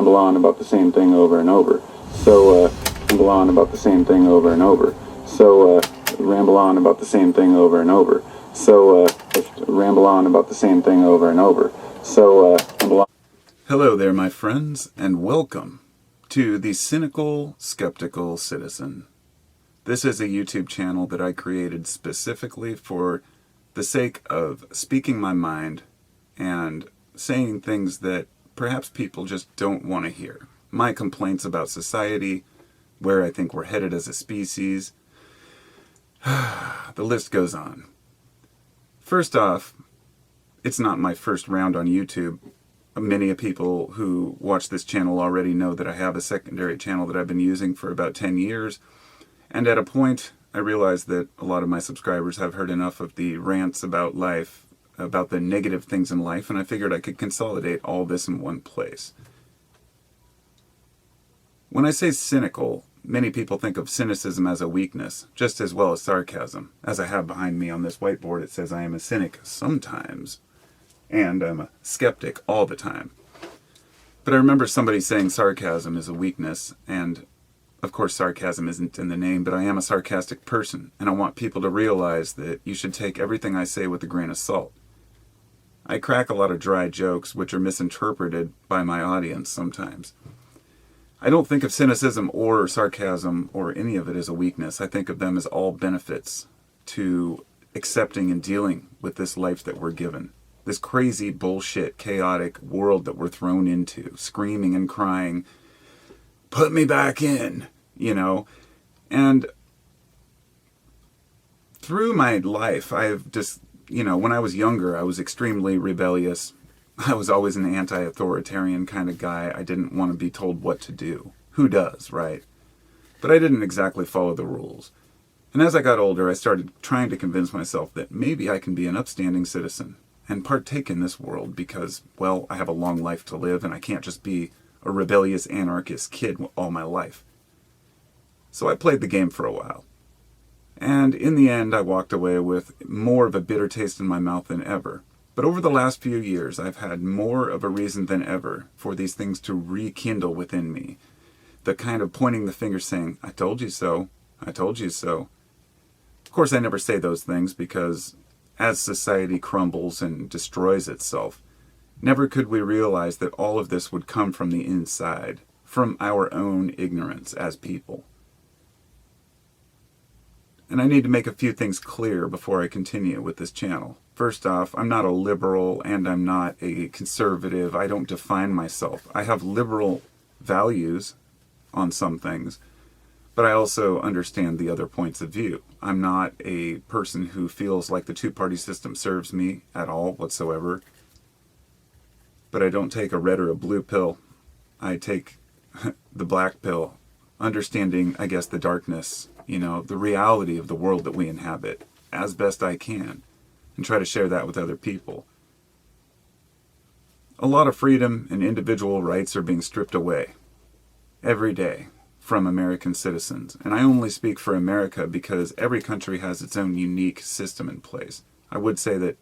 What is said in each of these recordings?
ramble on about the same thing over and over. So ramble on about the same thing over and over. So ramble on about the same thing over and over. So ramble on about the same thing over and over. So ramble on. Hello there, my friends, and welcome to the Cynical, Skeptical Citizen. This is a YouTube channel that I created specifically for the sake of speaking my mind and saying things that perhaps people just don't want to hear. My complaints about society, where I think we're headed as a species. The list goes on. First off, it's not my first round on YouTube. Many people who watch this channel already know that I have a secondary channel that I've been using for about 10 years. And at a point, I realized that a lot of my subscribers have heard enough of the rants about life, about the negative things in life, and I figured I could consolidate all this in one place. When I say cynical, many people think of cynicism as a weakness, just as well as sarcasm. As I have behind me on this whiteboard, it says I am a cynic sometimes, and I'm a skeptic all the time. But I remember somebody saying sarcasm is a weakness, and of course sarcasm isn't in the name, but I am a sarcastic person, and I want people to realize that you should take everything I say with a grain of salt. I crack a lot of dry jokes which are misinterpreted by my audience sometimes. I don't think of cynicism or sarcasm or any of it as a weakness. I think of them as all benefits to accepting and dealing with this life that we're given. This crazy, bullshit, chaotic world that we're thrown into, screaming and crying, put me back in, you know. And through my life, I've just, you know, when I was younger, I was extremely rebellious. I was always an anti-authoritarian kind of guy. I didn't want to be told what to do. Who does, right? But I didn't exactly follow the rules. And as I got older, I started trying to convince myself that maybe I can be an upstanding citizen and partake in this world because, well, I have a long life to live and I can't just be a rebellious anarchist kid all my life. So I played the game for a while. And in the end, I walked away with more of a bitter taste in my mouth than ever. But over the last few years, I've had more of a reason than ever for these things to rekindle within me. The kind of pointing the finger saying, I told you so, I told you so. Of course, I never say those things because as society crumbles and destroys itself, never could we realize that all of this would come from the inside, from our own ignorance as people. And I need to make a few things clear before I continue with this channel. First off, I'm not a liberal and I'm not a conservative. I don't define myself. I have liberal values on some things, but I also understand the other points of view. I'm not a person who feels like the two-party system serves me at all whatsoever. But I don't take a red or a blue pill. I take the black pill, understanding, I guess, the darkness, you know, the reality of the world that we inhabit as best I can, and try to share that with other people. A lot of freedom and individual rights are being stripped away every day from American citizens. And I only speak for America because every country has its own unique system in place. I would say that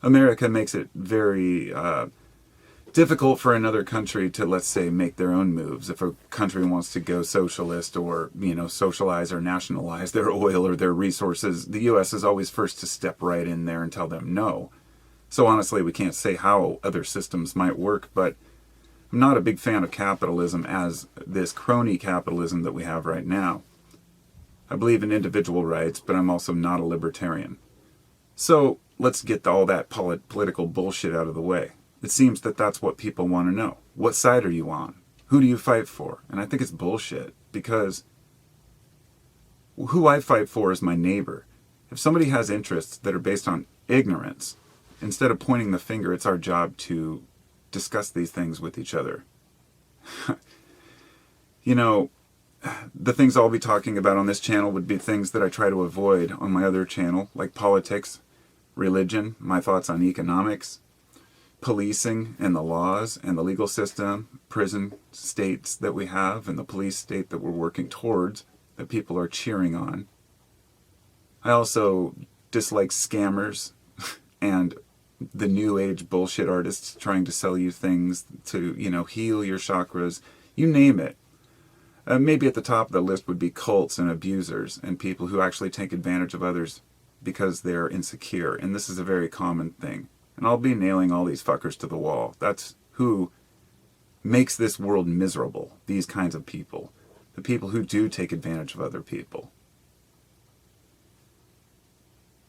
America makes it very difficult for another country to, let's say, make their own moves. If a country wants to go socialist or, you know, socialize or nationalize their oil or their resources, the U.S. is always first to step right in there and tell them no. So honestly, we can't say how other systems might work, but I'm not a big fan of capitalism as this crony capitalism that we have right now. I believe in individual rights, but I'm also not a libertarian. So let's get all that political bullshit out of the way. It seems that that's what people want to know. What side are you on? Who do you fight for? And I think it's bullshit because who I fight for is my neighbor. If somebody has interests that are based on ignorance, instead of pointing the finger, it's our job to discuss these things with each other. You know, the things I'll be talking about on this channel would be things that I try to avoid on my other channel, like politics, religion, my thoughts on economics, policing and the laws and the legal system, prison states that we have, and the police state that we're working towards, that people are cheering on. I also dislike scammers and the new age bullshit artists trying to sell you things to, heal your chakras, you name it. Maybe at the top of the list would be cults and abusers and people who actually take advantage of others because they're insecure. And this is a very common thing. And I'll be nailing all these fuckers to the wall. That's who makes this world miserable, these kinds of people. The people who do take advantage of other people.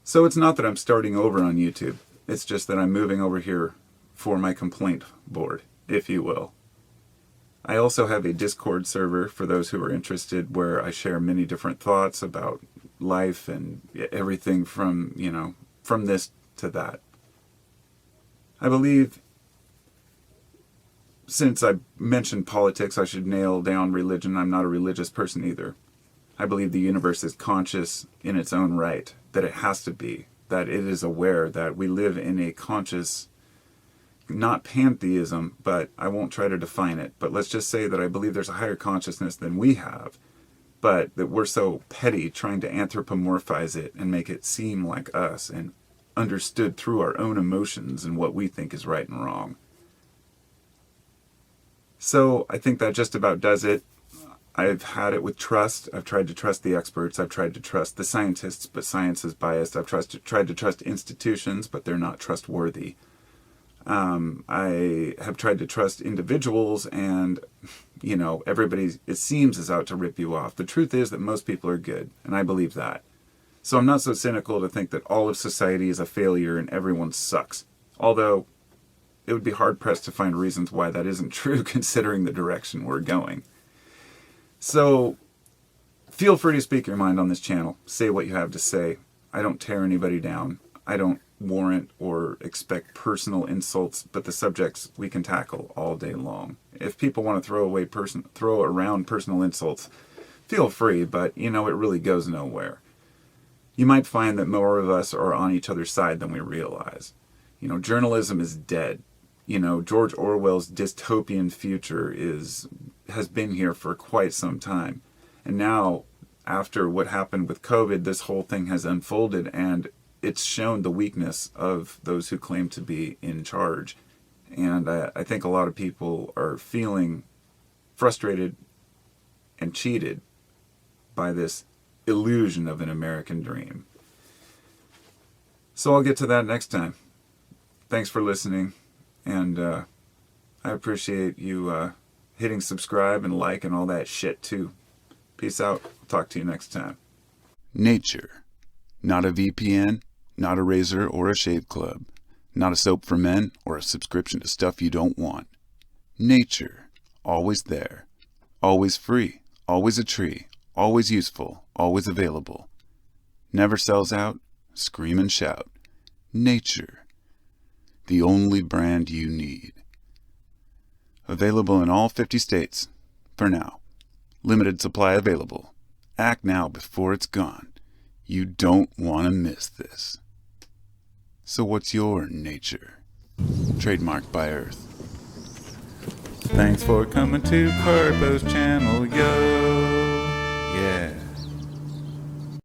So it's not that I'm starting over on YouTube. It's just that I'm moving over here for my complaint board, if you will. I also have a Discord server for those who are interested where I share many different thoughts about life and everything from, from this to that. I believe, since I mentioned politics, I should nail down religion. I'm not a religious person either. I believe the universe is conscious in its own right, that it has to be, that it is aware that we live in a conscious, not pantheism, but I won't try to define it, but let's just say that I believe there's a higher consciousness than we have, but that we're so petty trying to anthropomorphize it and make it seem like us and understood through our own emotions and what we think is right and wrong. So I think that just about does it. I've had it with trust. I've tried to trust the experts. I've tried to trust the scientists, but science is biased. I've tried to trust institutions, but they're not trustworthy. I have tried to trust individuals, and, everybody, it seems, is out to rip you off. The truth is that most people are good, and I believe that. So I'm not so cynical to think that all of society is a failure and everyone sucks. Although, it would be hard-pressed to find reasons why that isn't true, considering the direction we're going. So, feel free to speak your mind on this channel. Say what you have to say. I don't tear anybody down. I don't warrant or expect personal insults, but the subjects we can tackle all day long. If people want to throw around personal insults, feel free, but, it really goes nowhere. You might find that more of us are on each other's side than we realize. Journalism is dead. George Orwell's dystopian future has been here for quite some time. And now, after what happened with COVID, this whole thing has unfolded, and it's shown the weakness of those who claim to be in charge. And I think a lot of people are feeling frustrated and cheated by this illusion of an American dream. So I'll get to that next time. Thanks for listening, and I appreciate you hitting subscribe and like and all that shit too. Peace out. I'll talk to you next time. Nature. Not a VPN, not a razor or a shave club, not a soap for men or a subscription to stuff you don't want. Nature. Always there. Always free. Always a tree. Always useful. Always available. Never sells out. Scream and shout. Nature. The only brand you need. Available in all 50 states. For now. Limited supply available. Act now before it's gone. You don't want to miss this. So what's your nature? Trademarked by Earth. Thanks for coming to Carpo's channel, yo. Yeah.